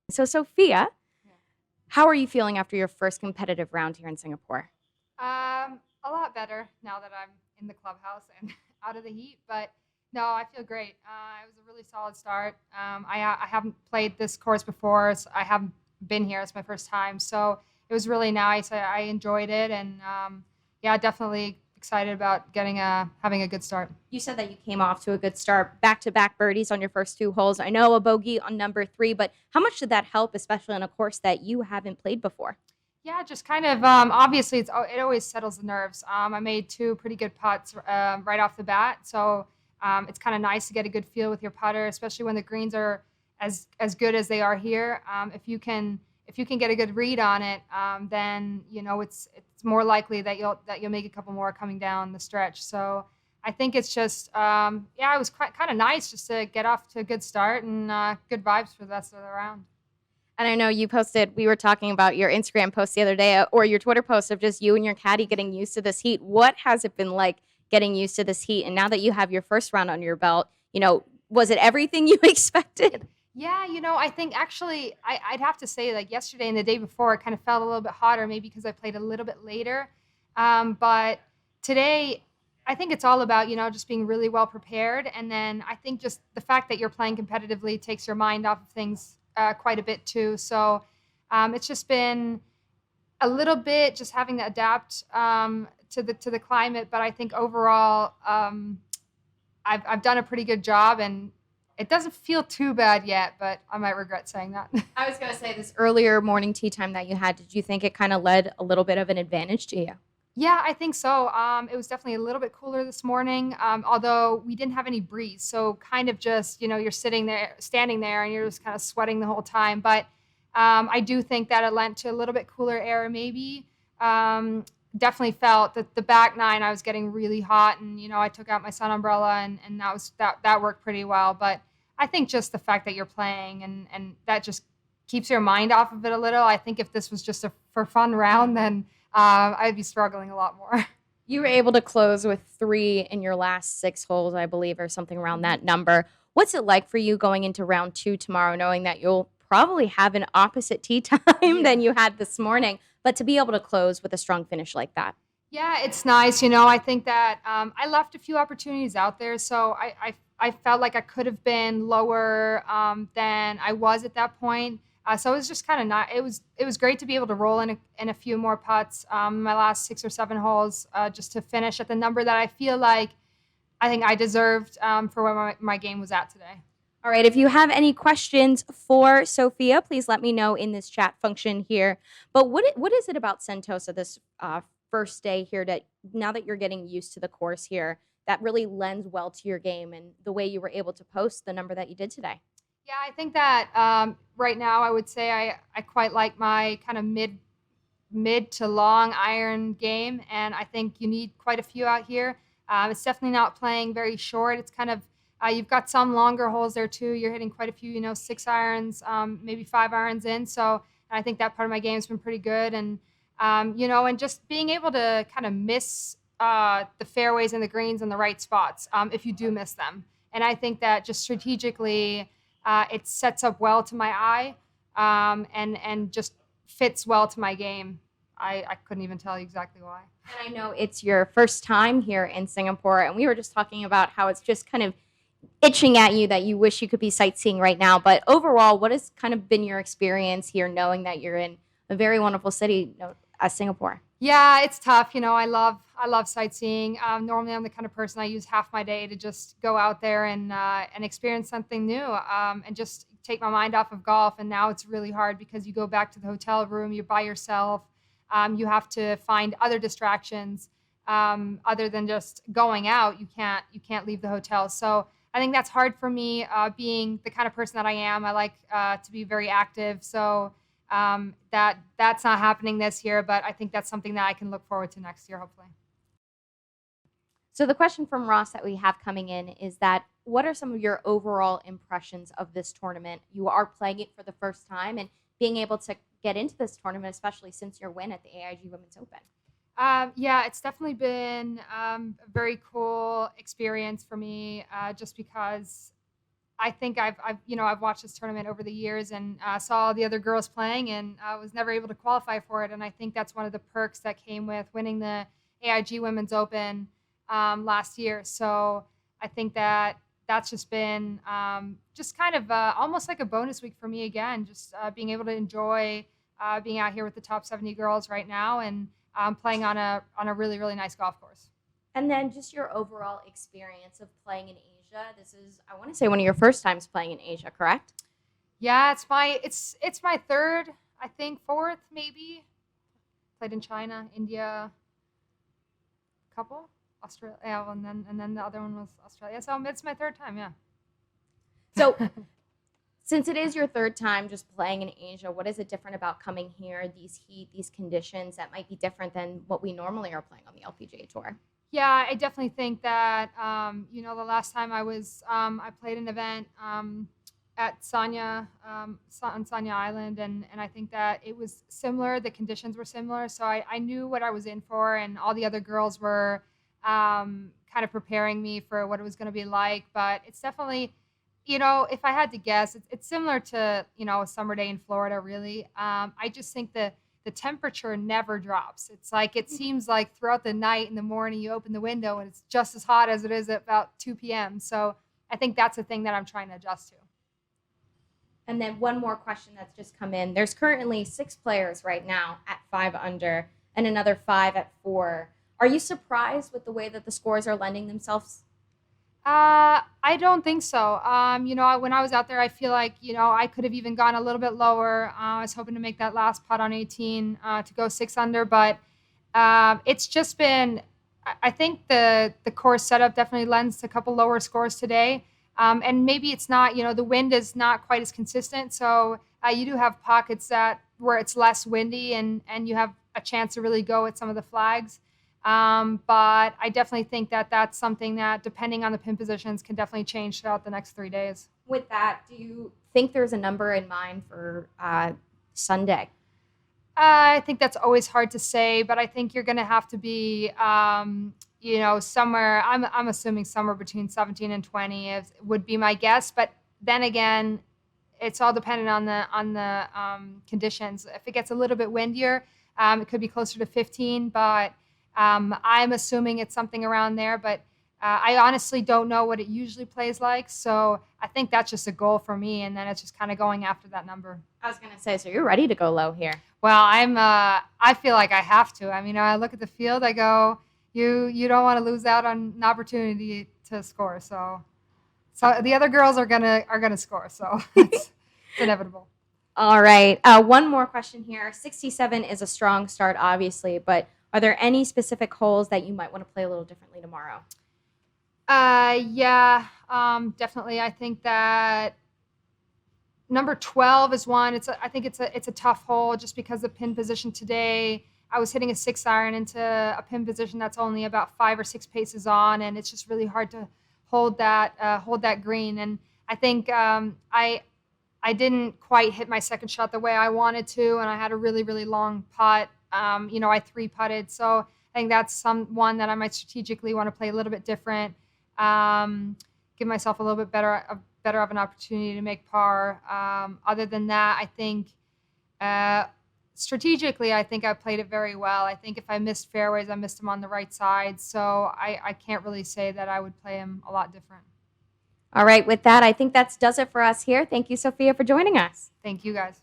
So, Sophia, Yeah. how are you feeling after your first competitive round here in Singapore? A lot better now that I'm in the clubhouse and out of the heat. But no, I feel great. It was a really solid start. I haven't played this course before. So I haven't been here. It's my first time. So it was really nice. I enjoyed it. And yeah, definitely excited about having a good start. You said that you came off to a good start, back-to-back birdies on your first two holes. I know a bogey on number three, but how much did that help, especially on a course that you haven't played before? Yeah, just kind of obviously it always settles the nerves. I made two pretty good putts right off the bat, so it's kind of nice to get a good feel with your putter, especially when the greens are as good as they are here. If you can get a good read on it, then it's more likely that you'll make a couple more coming down the stretch. So I think it's just yeah, it was kind of nice just to get off to a good start and good vibes for the rest of the round. And I know we were talking about your Instagram post the other day or your Twitter post of just you and your caddy getting used to this heat. What has it been like getting used to this heat? And now that you have your first round under your belt, was it everything you expected? Yeah, I think actually I'd have to say like yesterday and the day before, it kind of felt a little bit hotter, maybe because I played a little bit later. But today, I think it's all about, just being really well prepared. And then I think just the fact that you're playing competitively takes your mind off of things quite a bit too. So it's just been a little bit just having to adapt to the climate. But I think overall, I've done a pretty good job, and it doesn't feel too bad yet, but I might regret saying that. I was going to say this earlier morning tea time that you had, did you think it kind of led a little bit of an advantage to you? Yeah, I think so. It was definitely a little bit cooler this morning, although we didn't have any breeze. So kind of just, you're standing there, and you're just kind of sweating the whole time. But I do think that it lent to a little bit cooler air, maybe. Definitely felt that the back nine, I was getting really hot, and I took out my sun umbrella, and that worked pretty well. But I think just the fact that you're playing, and that just keeps your mind off of it a little. I think if this was just a for fun round, then I'd be struggling a lot more. You were able to close with three in your last six holes, I believe, or something around that number. What's it like for you going into round two tomorrow, knowing that you'll probably have an opposite tee time Yeah. than you had this morning, but to be able to close with a strong finish like that? Yeah, it's nice. I think that I left a few opportunities out there, so I felt like I could have been lower than I was at that point. So it was just kind of not. It was great to be able to roll in a few more putts, my last 6 or 7 holes, just to finish at the number that I feel like I think I deserved for where my game was at today. All right, if you have any questions for Sophia, please let me know in this chat function here. But what is it about Sentosa this first day here that now that you're getting used to the course here that really lends well to your game and the way you were able to post the number that you did today? Yeah, I think that right now I would say I quite like my kind of mid to long iron game, and I think you need quite a few out here. It's definitely not playing very short. It's kind of you've got some longer holes there too. You're hitting quite a few, 6 irons, maybe 5 irons in. So I think that part of my game has been pretty good, and just being able to kind of miss the fairways and the greens in the right spots if you do miss them. And I think that just strategically, it sets up well to my eye, and just fits well to my game. I couldn't even tell you exactly why. And I know it's your first time here in Singapore, and we were just talking about how it's just kind of itching at you that you wish you could be sightseeing right now. But overall, what has kind of been your experience here, knowing that you're in a very wonderful city, as Singapore? Yeah, it's tough. I love sightseeing. Normally, I'm the kind of person I use half my day to just go out there and experience something new, and just take my mind off of golf. And now it's really hard because you go back to the hotel room, you're by yourself. You have to find other distractions other than just going out. You can't leave the hotel. So I think that's hard for me, being the kind of person that I am. I like to be very active. So that's not happening this year, but I think that's something that I can look forward to next year, hopefully. So the question from Ross that we have coming in is that what are some of your overall impressions of this tournament? You are playing it for the first time and being able to get into this tournament, especially since your win at the AIG Women's Open. Yeah, it's definitely been a very cool experience for me, just because I think I've watched this tournament over the years and saw the other girls playing, and I was never able to qualify for it. And I think that's one of the perks that came with winning the AIG Women's Open last year. So I think that's just been just kind of almost like a bonus week for me again, just being able to enjoy being out here with the top 70 girls right now and playing on a really, really nice golf course. And then just your overall experience of playing in Asia. This is, I want to say, one of your first times playing in Asia, correct? Yeah, it's my third, I think fourth maybe. Played in China, India, couple, Australia, yeah, and then the other one was Australia. So it's my third time, yeah. So since it is your third time just playing in Asia, what is it different about coming here, these heat, these conditions that might be different than what we normally are playing on the LPGA Tour? Yeah, I definitely think that the last time I played an event at Sanya on Sanya Island, and I think that it was similar. The conditions were similar, so I knew what I was in for, and all the other girls were kind of preparing me for what it was going to be like. But it's definitely, if I had to guess, it's similar to a summer day in Florida. Really, I just think the temperature never drops. It's like it seems like throughout the night in the morning you open the window and it's just as hot as it is at about 2 p.m. So I think that's the thing that I'm trying to adjust to. And then one more question that's just come in. There's currently 6 players right now at 5 under and another 5 at 4. Are you surprised with the way that the scores are lending themselves? I don't think so. When I was out there, I feel like, I could have even gone a little bit lower. I was hoping to make that last putt on 18 to go 6 under, but it's just been, I think the course setup definitely lends to a couple lower scores today. And maybe it's not, the wind is not quite as consistent. So you do have pockets where it's less windy and you have a chance to really go at some of the flags. But I definitely think that that's something that, depending on the pin positions, can definitely change throughout the next 3 days. With that, do you think there's a number in mind for Sunday? I think that's always hard to say, but I think you're going to have to be, somewhere. I'm assuming somewhere between 17 and 20 would be my guess. But then again, it's all dependent on the conditions. If it gets a little bit windier, it could be closer to 15, but I'm assuming it's something around there, but I honestly don't know what it usually plays like. So I think that's just a goal for me, and then it's just kind of going after that number. I was going to say, so you're ready to go low here. Well, I feel like I have to. I mean, I look at the field, I go, you don't want to lose out on an opportunity to score. So the other girls are gonna score. So it's inevitable. All right. One more question here. 67 is a strong start, obviously, but are there any specific holes that you might want to play a little differently tomorrow? Yeah, definitely. I think that number 12 is one. I think it's a tough hole just because the pin position today. I was hitting a 6-iron into a pin position that's only about 5 or 6 paces on, and it's just really hard to hold that green. And I think I didn't quite hit my second shot the way I wanted to, and I had a really, really long putt. I 3-putted, so I think that's one that I might strategically want to play a little bit different, give myself a little bit better of an opportunity to make par. Other than that, I think strategically, I think I played it very well. I think if I missed fairways, I missed them on the right side, so I can't really say that I would play them a lot different. All right, with that, I think that does it for us here. Thank you, Sophia, for joining us. Thank you, guys.